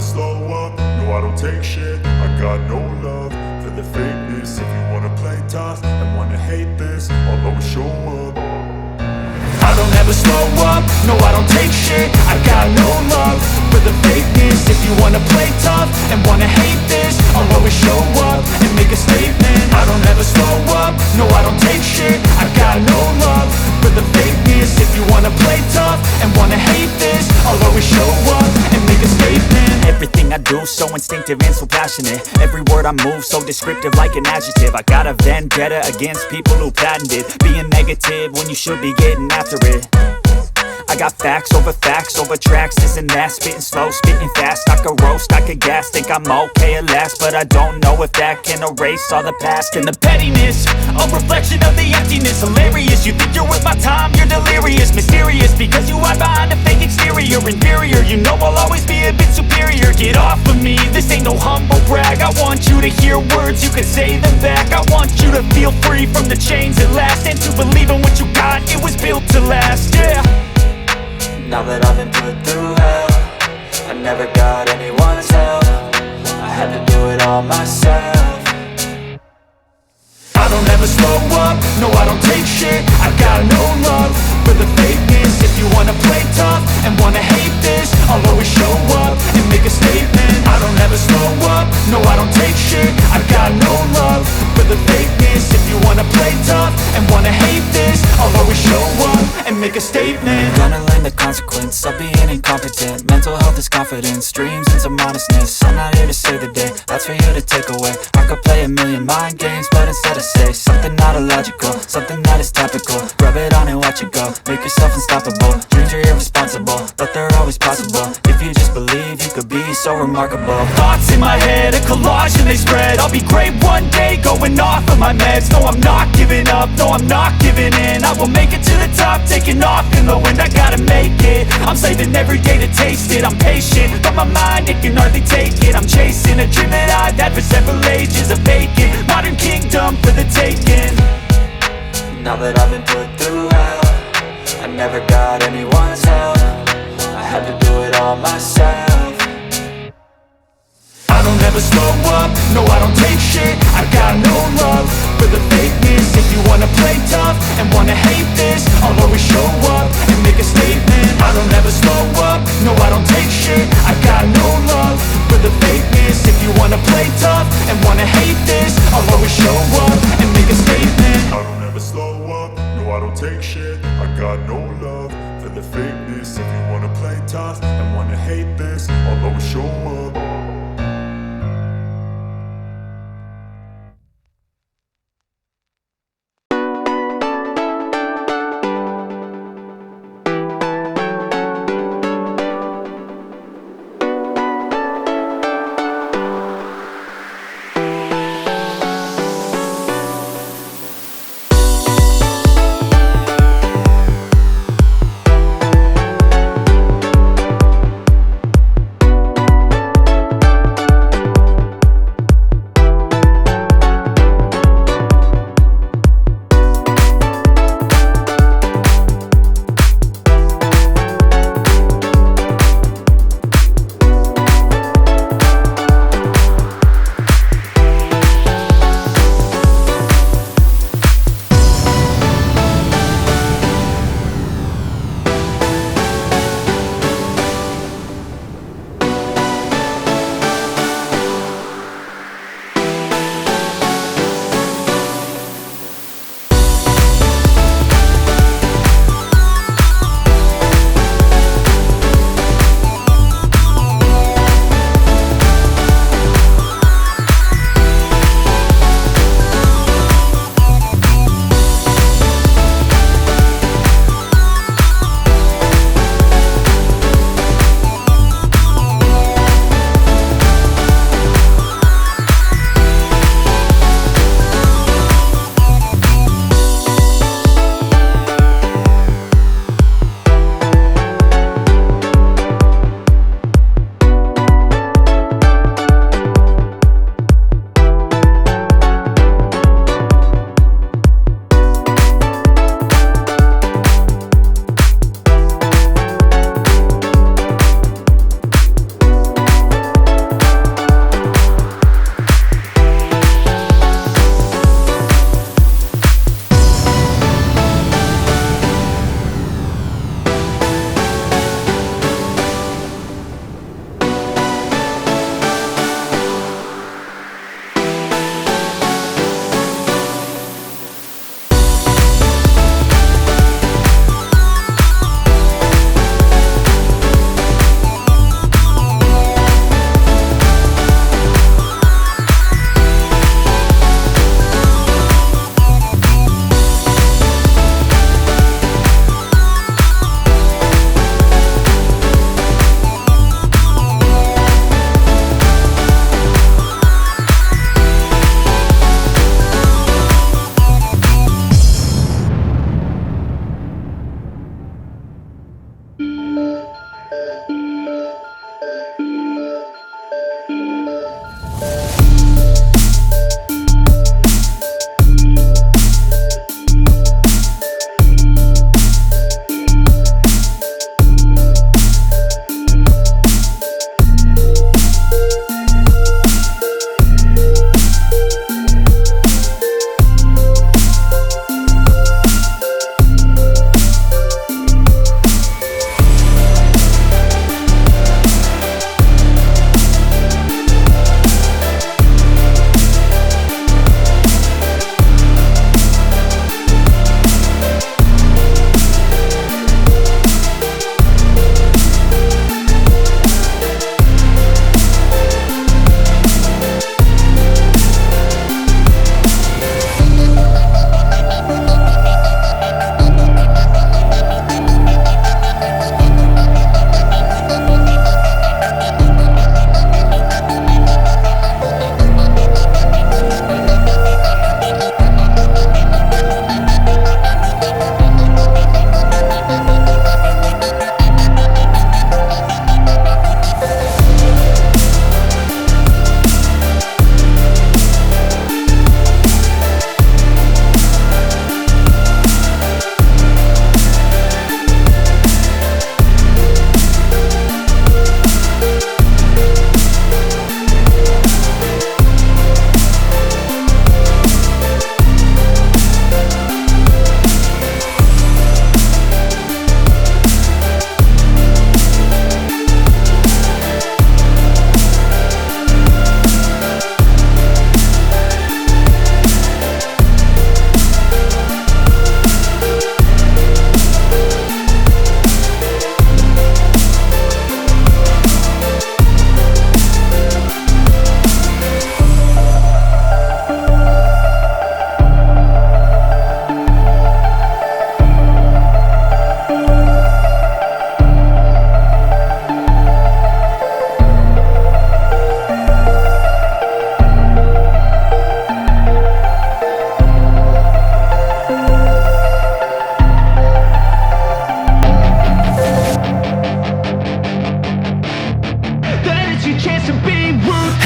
slow up, no I don't take shit. I got no love for the fakeness. If you wanna play tough and wanna hate this, I'll always show up. I don't ever slow up, no I don't take shit. I got no love for the fakeness. If you wanna play tough and wanna hate this, I'll always show up and make a statement. I don't ever slow up, no I don't take shit. I got no love for the fakeness. If you wanna play tough and wanna hate this, I'll always show up and make a statement. Everything I do so instinctive and so passionate. Every word I move so descriptive like an adjective. I got a vendetta against people who patented being negative when you should be getting after it. I got facts over tracks, this and that. Spitting slow, spitting fast, I could roast, I could gas. Think I'm okay at last, but I don't know if that can erase all the past. And the pettiness, a reflection of the emptiness. Hilarious, you think you're worth my time, you're delirious. Mysterious, because you hide behind a fake exterior. Inferior, you know I'll always be a bit superior. Get off of me, this ain't no humble brag. I want you to hear words, you can say them back. I want you to feel free from the chains at last, and to believe in what you got, it was built to last, yeah. Now that I've been put through hell, I never got anyone's help. I had to do it all myself. I don't ever slow up, no I don't take shit. I got no love for the fakeness. If you wanna play tough and wanna hate this, I'll always show up and make a statement. I don't ever slow up, no I don't take shit. I got no love for the fakeness. If you wanna play tough and wanna hate this, I'll always show up and make a statement. Gonna learn the consequence of being incompetent. Mental health is confidence, dreams and some modestness. I'm not here to save the day, that's for you to take away. I could play a million mind games, but instead I say something not illogical, something that is topical. Rub it on and watch it go, make yourself unstoppable. Dreams are irresponsible, but they're always possible. If you just believe, you could be so remarkable. Thoughts in my head, a collage and they spread. I'll be great one day, going off of my meds. No, I'm not giving up, no, I'm not giving in. I will make it to the top, taking off in the wind. I gotta make it, I'm saving every day to taste it. I'm patient, but my mind, it can hardly take it. I'm chasing a dream that I've had for several ages. A vacant, modern kingdom for the taking. Now that I've been put through hell, I never got anyone's help. I had to do it all myself. I don't ever slow up, no I don't take shit. I got no love for the fakeness. If you wanna play tough and wanna hate this, I'll always show up and make a statement. I don't ever slow up, no I don't take shit. I got no love for the fakeness. If you wanna play tough and wanna hate this, I'll always show up and make a statement. I don't ever slow up, no I don't take shit. I got no love for the fakeness. If you wanna play tough and wanna hate this, I'll always show up.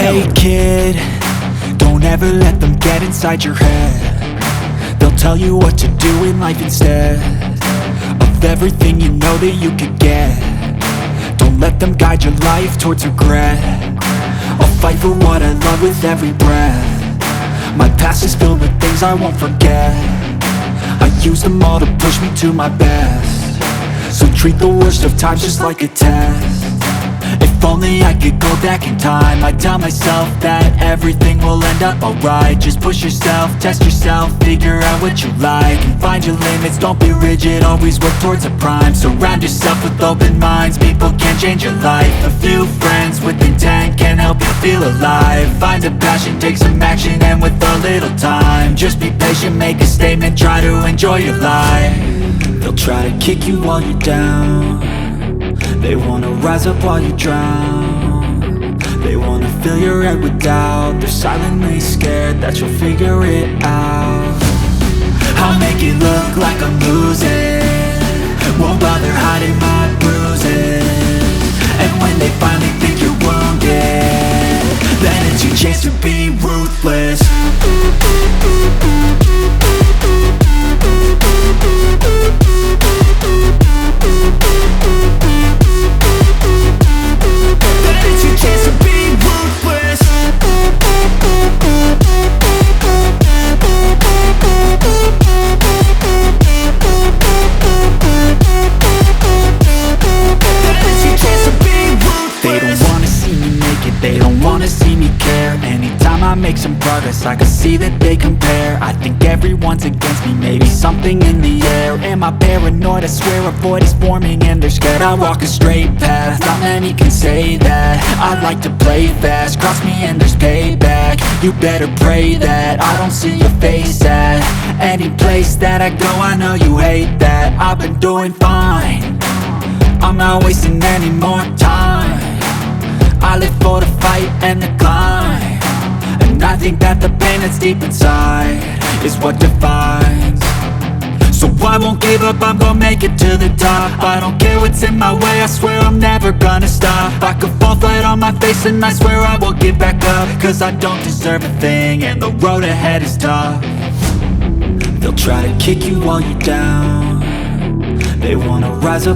Hey kid, don't ever let them get inside your head. They'll tell you what to do in life instead of everything you know that you could get. Don't let them guide your life towards regret. I'll fight for what I love with every breath. My past is filled with things I won't forget. I use them all to push me to my best. So treat the worst of times just like a test. If only I could go back in time, I'd tell myself that everything will end up alright. Just push yourself, test yourself, figure out what you like, and find your limits, don't be rigid, always work towards a prime. Surround yourself with open minds, people can change your life. A few friends with intent can help you feel alive. Find a passion, take some action, and with a little time, just be patient, make a statement, try to enjoy your life. They'll try to kick you while you're down. They wanna rise up while you drown. They wanna fill your head with doubt. They're silently scared that you'll figure it out. I'll make it look like I'm losing, won't bother hiding my bruises. And when they finally think you're wounded, then it's your chance to be ruthless. Make some progress, I can see that they compare. I think everyone's against me, maybe something in the air. Am I paranoid? I swear a void is forming and they're scared. I walk a straight path, not many can say that. I like to play fast, cross me and there's payback. You better pray that I don't see your face at any place that I go. I know you hate that. I've been doing fine, I'm not wasting any more time. I live for the fight and the climb, and I think that the pain that's deep inside is what defines. So I won't give up, I'm gonna make it to the top. I don't care what's in my way, I swear I'm never gonna stop. I could fall flat on my face and I swear I will get back up, cause I don't deserve a thing and the road ahead is tough. They'll try to kick you while you're down. They wanna rise up